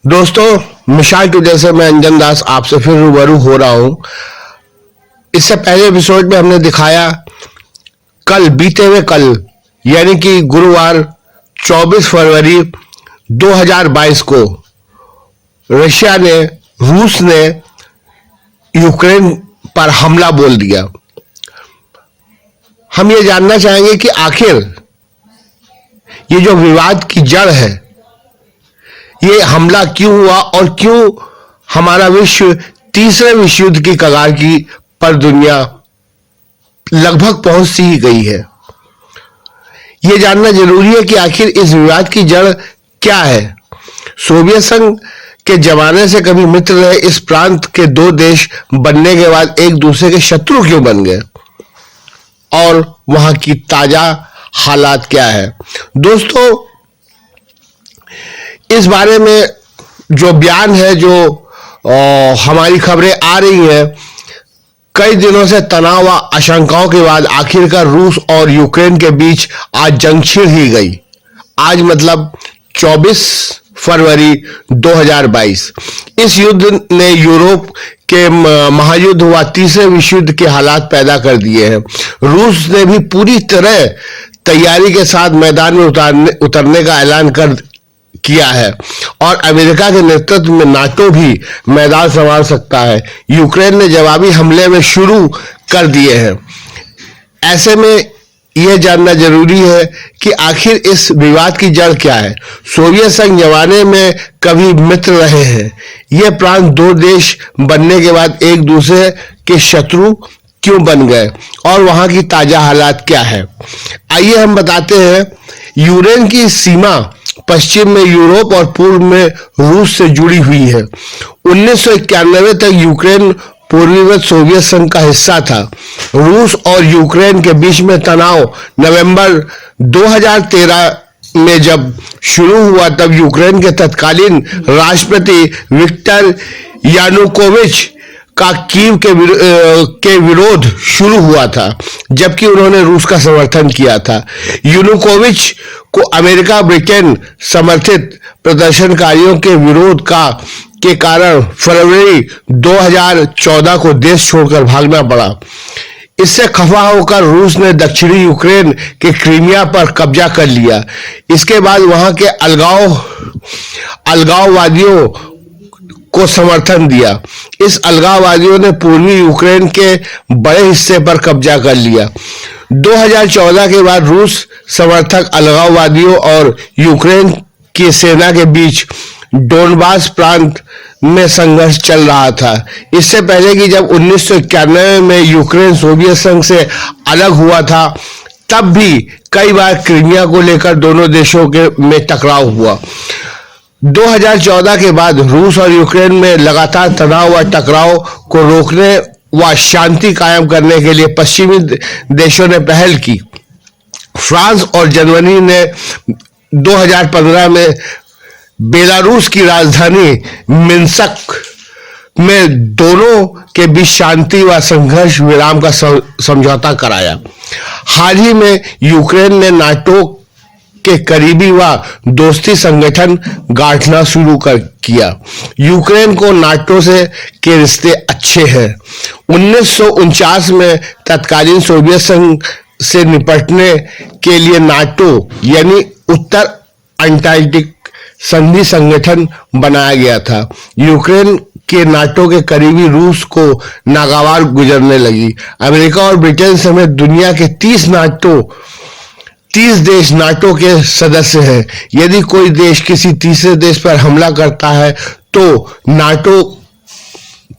दोस्तों, मिसाल टुडे से मैं अंजन दास आपसे फिर रूबरू हो रहा हूं। इससे पहले एपिसोड में हमने दिखाया बीते हुए कल यानी कि गुरुवार 24 फरवरी 2022 को रूस ने यूक्रेन पर हमला बोल दिया। हम ये जानना चाहेंगे कि आखिर ये जो विवाद की जड़ है, ये हमला क्यों हुआ और क्यों हमारा विश्व तीसरे विश्व युद्ध की कगार की पर दुनिया लगभग पहुंच सी ही गई है। यह जानना जरूरी है कि आखिर इस विवाद की जड़ क्या है। सोवियत संघ के जमाने से कभी मित्र रहे इस प्रांत के दो देश बनने के बाद एक दूसरे के शत्रु क्यों बन गए और वहां की ताजा हालात क्या है। दोस्तों, इस बारे में जो बयान है, जो हमारी खबरें आ रही हैं, कई दिनों से तनाव व आशंकाओं के बाद आखिरकार रूस और यूक्रेन के बीच आज जंग छिड़ ही गई। आज मतलब 24 फरवरी 2022। इस युद्ध ने यूरोप के महायुद्ध व तीसरे विश्व युद्ध के हालात पैदा कर दिए हैं। रूस ने भी पूरी तरह तैयारी के साथ मैदान में उतरने का ऐलान किया है और अमेरिका के नेतृत्व में नाटो भी मैदान संभाल सकता है। यूक्रेन ने जवाबी हमले में शुरू कर दिए हैं। ऐसे में यह जानना जरूरी है कि आखिर इस विवाद की जड़ क्या है। सोवियत संघ जमाने में कभी मित्र रहे हैं। यह प्रांत दो देश बनने के बाद एक दूसरे के शत्रु क्यों बन गए और वहां की ताजा हालात क्या है। आइए हम बताते हैं। यूक्रेन की सीमा पश्चिम में यूरोप और पूर्व में रूस से जुड़ी हुई है। 1991 तक यूक्रेन पूर्वीवत सोवियत संघ का हिस्सा था। रूस और यूक्रेन के बीच में तनाव नवंबर 2013 में जब शुरू हुआ, तब यूक्रेन के तत्कालीन राष्ट्रपति विक्टर यानुकोविच का कीव के विरोध शुरू हुआ था, जबकि उन्होंने रूस का समर्थन किया था। यानुकोविच को अमेरिका ब्रिटेन समर्थित प्रदर्शनकारियों के विरोध के कारण फरवरी 2014 को देश छोड़कर भागना पड़ा। इससे खफा होकर रूस ने दक्षिणी यूक्रेन के क्रीमिया पर कब्जा कर लिया। इसके बाद वहां के अलगाववादियों को समर्थन दिया। इस अलगाववादियों ने पूर्वी यूक्रेन के बड़े हिस्से पर कब्जा कर लिया। 2014 के बाद रूस समर्थक अलगाववादियों और यूक्रेन की सेना के बीच डोनबास प्रांत में संघर्ष चल रहा था। इससे पहले कि जब 1991 में यूक्रेन सोवियत संघ से अलग हुआ था, तब भी कई बार क्रीमिया को लेकर दोनों देशों में टकराव हुआ। 2014 के बाद रूस और यूक्रेन में लगातार तनाव व टकराव को रोकने व शांति कायम करने के लिए पश्चिमी देशों ने पहल की। फ्रांस और जर्मनी ने 2015 में बेलारूस की राजधानी मिन्स्क में दोनों के बीच शांति व संघर्ष विराम का समझौता कराया। हाल ही में यूक्रेन ने नाटो के करीबी व दोस्ती संगठन गांठना शुरू किया। यूक्रेन को नाटो के रिश्ते अच्छे हैं। 1949 में तत्कालीन सोवियत संघ से निपटने के लिए नाटो यानी उत्तर अटलांटिक संधि संगठन बनाया गया था। यूक्रेन के नाटो के करीबी रूस को नागवार गुजरने लगी। अमेरिका और ब्रिटेन समेत दुनिया के 30 देश नाटो के सदस्य हैं। यदि कोई देश किसी तीसरे देश पर हमला करता है तो नाटो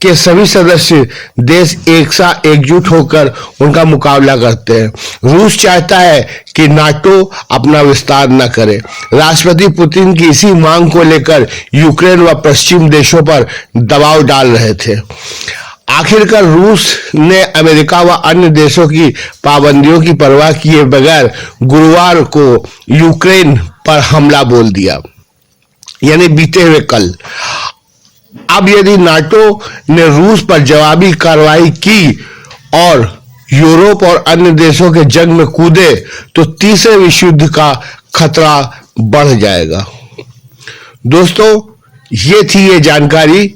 के सभी सदस्य देश एक साथ एकजुट होकर उनका मुकाबला करते हैं। रूस चाहता है कि नाटो अपना विस्तार न करे। राष्ट्रपति पुतिन की इसी मांग को लेकर यूक्रेन व पश्चिम देशों पर दबाव डाल रहे थे। आखिरकार रूस ने अमेरिका व अन्य देशों की पाबंदियों की परवाह किए बगैर गुरुवार को यूक्रेन पर हमला बोल दिया, यानी बीते हुए कल। अब यदि नाटो ने रूस पर जवाबी कार्रवाई की और यूरोप और अन्य देशों के जंग में कूदे तो तीसरे विश्व युद्ध का खतरा बढ़ जाएगा। दोस्तों, ये थी ये जानकारी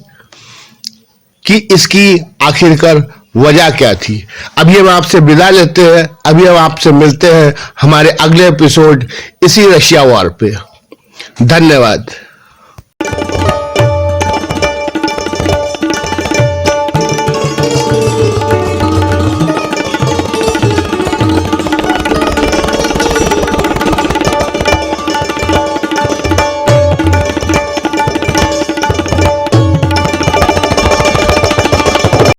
कि इसकी आखिरकार वजह क्या थी। अभी हम आपसे विदा लेते हैं, अभी हम आपसे मिलते हैं हमारे अगले एपिसोड इसी रशिया वॉर पे। धन्यवाद।